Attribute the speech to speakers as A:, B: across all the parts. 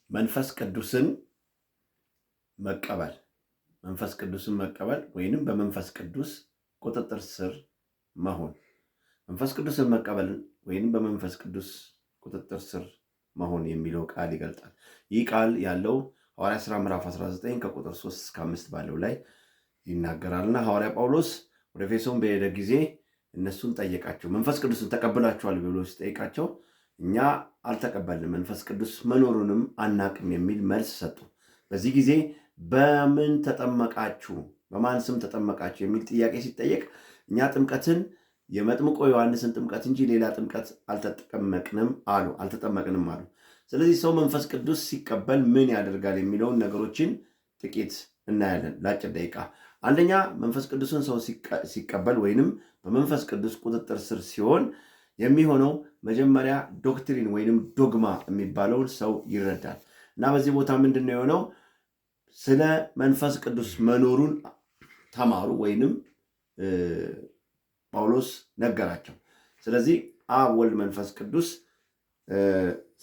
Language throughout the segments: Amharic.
A: መንፈስ ቅዱስን መቀበል ወይንም በመንፈስ ቅዱስ ቁጥጥር ስር መሆን። መንፈስ ቅዱስን መቀበል ወይንም በመንፈስ ቅዱስ ቁጥጥር ስር መሆን የሚለው ቃል ይገልጣል። ይህ ቃል ያለው ሐዋርያ ሥራ ምዕራፍ 19 ከቁጥር 3 እስከ 5 ባለው ላይ ይናገራልና ሐዋርያ ጳውሎስ ወደ ኤፌሶን በሄደ ጊዜ እነሱን ጠየቃቸው። መንፈስ ቅዱስን ተቀብላችኋል ብሎ ሲጠይቃቸው እኛ አልተቀበልንም፣ መንፈስ ቅዱስ መኖሩንም አናቅም የሚል መልስ ሰጡ። በዚህ ጊዜ በምን ተጠመቃችሁ፣ በማን ስም ተጠመቃችሁ የሚል ጥያቄ ሲጠየቅ እኛ ጥምቀትን የመጥምቆ ዮሐንስን ጥምቀት እንጂ ሌላ ጥምቀት አልተጠመቅንም አሉ። ስለዚህ ሰው መንፈስ ቅዱስ ሲቀበል ምን ያደርጋል የሚለውን ነገሮችን ጥቂት እናያለን ለአጭር ደቂቃ። አንደኛ መንፈስ ቅዱስን ሰው ሲቀበል ወይንም በመንፈስ ቅዱስ ቁጥጥር ስር ሲሆን የሚሆነው መጀመሪያ ዶክትሪን ወይንም ዶግማ የሚባለውን ሰው ይረዳል እና በዚህ ቦታ ምንድን ነው የሆነው? ስለ መንፈስ ቅዱስ መኖሩን ተማሩ ወይንም ጳውሎስ ነገራቸው። ስለዚህ አብ፣ ወልድ፣ መንፈስ ቅዱስ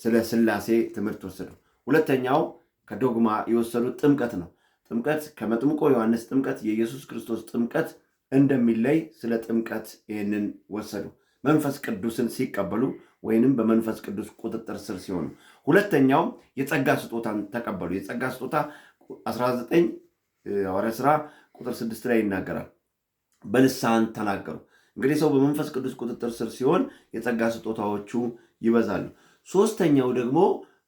A: ስለ ሥላሴ ትምህርት ወሰዱ። ሁለተኛው ከዶግማ የወሰዱት ጥምቀት ነው። ጥምቀት ከመጥምቆ ዮሐንስ ጥምቀት የኢየሱስ ክርስቶስ ጥምቀት እንደሚለይ ስለ ጥምቀት ይህንን ወሰዱ። መንፈስ ቅዱስን ሲቀበሉ ወይንም በመንፈስ ቅዱስ ቁጥጥር ስር ሲሆኑ። ሁለተኛው የጸጋ ስጦታን ተቀበሉ። የጸጋ ስጦታ 19 ሐዋርያ ሥራ ቁጥር 6 ላይ ይናገራል። በልሳን ተናገሩ። እንግዲህ ሰው በመንፈስ ቅዱስ ቁጥጥር ስር ሲሆን የጸጋ ስጦታዎቹ ይበዛሉ። ሶስተኛው ደግሞ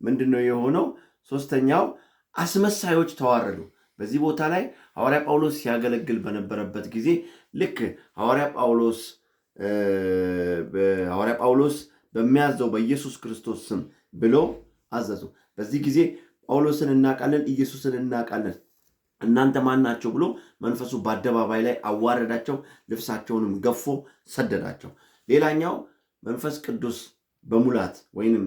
A: ምንድነው የሆነው? ሶስተኛው አስመሳዮች ተዋረዱ። በዚህ ቦታ ላይ ሐዋርያ ጳውሎስ ሲያገለግል በነበረበት ጊዜ ልክ ሐዋርያ ጳውሎስ በሚያዘው በኢየሱስ ክርስቶስ ስም ብሎ አዘዙ። በዚህ ጊዜ ጳውሎስን እናውቃለን፣ ኢየሱስን እናውቃለን፣ እናንተ ማን ናቸው ብሎ መንፈሱ በአደባባይ ላይ አዋረዳቸው፣ ልብሳቸውንም ገፎ ሰደዳቸው። ሌላኛው መንፈስ ቅዱስ በሙላት ወይንም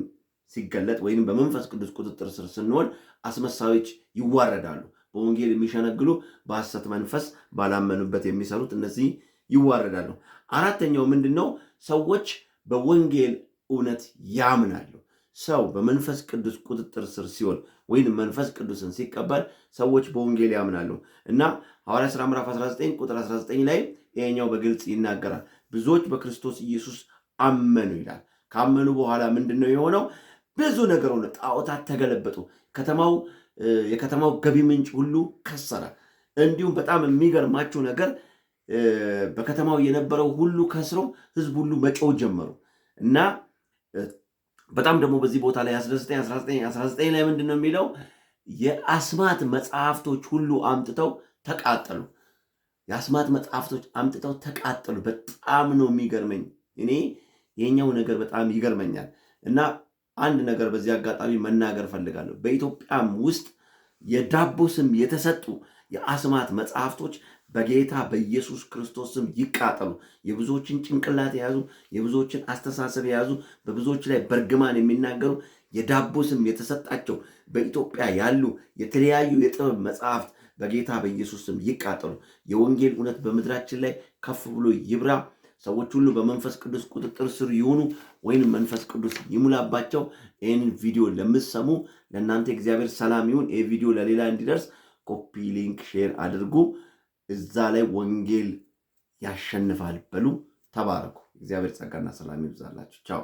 A: ሲገለጥ ወይንም በመንፈስ ቅዱስ ቁጥጥር ስር ስንሆን አስመሳዮች ይዋረዳሉ። በወንጌል የሚሸነግሉ በሐሰት መንፈስ ባላመኑበት የሚሰሩት እነዚህ ይዋረዳሉ። አራተኛው ምንድን ነው? ሰዎች በወንጌል እውነት ያምናሉ። ሰው በመንፈስ ቅዱስ ቁጥጥር ስር ሲሆን ወይንም መንፈስ ቅዱስን ሲቀበል ሰዎች በወንጌል ያምናሉ እና ሐዋርያ ሥራ ምዕራፍ 19 ቁጥር 19 ላይ ይሄኛው በግልጽ ይናገራል። ብዙዎች በክርስቶስ ኢየሱስ አመኑ ይላል። ካመኑ በኋላ ምንድን ነው የሆነው? ብዙ ነገር ሆነ። ጣዖታት ተገለበጡ። የከተማው ገቢ ምንጭ ሁሉ ከሰረ። እንዲሁም በጣም የሚገርማችሁ ነገር በከተማው የነበረው ሁሉ ከስሮ ህዝብ ሁሉ መጮህ ጀመሩ እና በጣም ደግሞ በዚህ ቦታ ላይ 19 ላይ ምንድን ነው የሚለው? የአስማት መጽሐፍቶች ሁሉ አምጥተው ተቃጠሉ። የአስማት መጽሐፍቶች አምጥተው ተቃጠሉ። በጣም ነው የሚገርመኝ። እኔ የኛው ነገር በጣም ይገርመኛል እና አንድ ነገር በዚህ አጋጣሚ መናገር ፈልጋለሁ። በኢትዮጵያም ውስጥ የዳቦ ስም የተሰጡ የአስማት መጽሐፍቶች በጌታ በኢየሱስ ክርስቶስ ስም ይቃጠሉ። የብዙዎችን ጭንቅላት የያዙ፣ የብዙዎችን አስተሳሰብ የያዙ፣ በብዙዎች ላይ በርግማን የሚናገሩ የዳቦ ስም የተሰጣቸው በኢትዮጵያ ያሉ የተለያዩ የጥበብ መጽሐፍት በጌታ በኢየሱስ ስም ይቃጠሉ። የወንጌል እውነት በምድራችን ላይ ከፍ ብሎ ይብራ። ሰዎች ሁሉ በመንፈስ ቅዱስ ቁጥጥር ስር ይሆኑ ወይንም መንፈስ ቅዱስ ይሙላባቸው። ይህንን ቪዲዮ ለምትሰሙ ለእናንተ እግዚአብሔር ሰላም ይሁን። ይህ ቪዲዮ ለሌላ እንዲደርስ ኮፒ፣ ሊንክ፣ ሼር አድርጉ። እዛ ላይ ወንጌል ያሸንፋል በሉ። ተባረኩ። እግዚአብሔር ጸጋና ሰላም ይብዛላችሁ። ቻው።